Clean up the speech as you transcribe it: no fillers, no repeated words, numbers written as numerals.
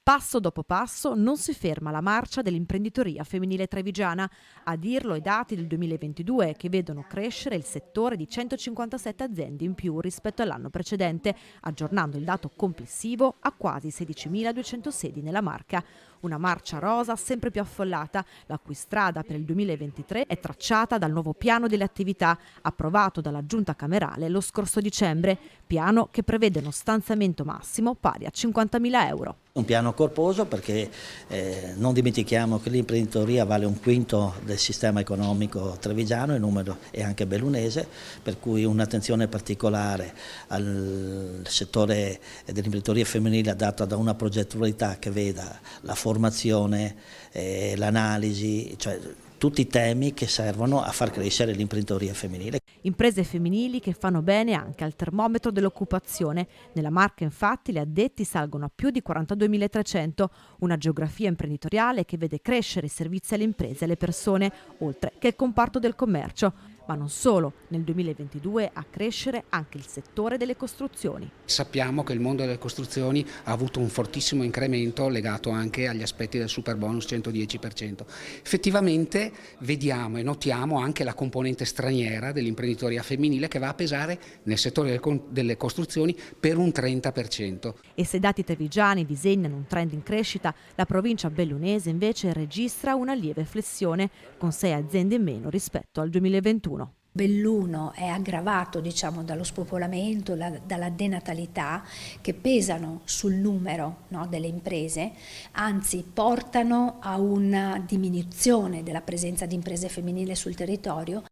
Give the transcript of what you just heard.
Passo dopo passo non si ferma la marcia dell'imprenditoria femminile trevigiana. A dirlo i dati del 2022 che vedono crescere il settore di 157 aziende in più rispetto all'anno precedente, aggiornando il dato complessivo a quasi 16.200 sedi nella Marca. Una marcia rosa sempre più affollata, la cui strada per il 2023 è tracciata dal nuovo piano delle attività approvato dalla Giunta Camerale lo scorso dicembre, piano che prevede uno stanziamento massimo pari a 50.000 euro. Un piano corposo perché non dimentichiamo che l'imprenditoria vale un quinto del sistema economico trevigiano, il numero è anche bellunese, per cui un'attenzione particolare al settore dell'imprenditoria femminile data da una progettualità che veda la formazione, l'analisi, cioè tutti i temi che servono a far crescere l'imprenditoria femminile. Imprese femminili che fanno bene anche al termometro dell'occupazione. Nella Marca infatti gli addetti salgono a più di 42.300, una geografia imprenditoriale che vede crescere i servizi alle imprese e alle persone, oltre che il comparto del commercio. Ma non solo, nel 2022 a crescere anche il settore delle costruzioni. Sappiamo che il mondo delle costruzioni ha avuto un fortissimo incremento legato anche agli aspetti del superbonus 110%. Effettivamente vediamo e notiamo anche la componente straniera dell'imprenditoria femminile che va a pesare nel settore delle costruzioni per un 30%. E se i dati trevigiani disegnano un trend in crescita, la provincia bellunese invece registra una lieve flessione, con 6 aziende in meno rispetto al 2021. Belluno è aggravato dallo spopolamento, dalla denatalità che pesano sul numero, no, delle imprese, anzi portano a una diminuzione della presenza di imprese femminili sul territorio.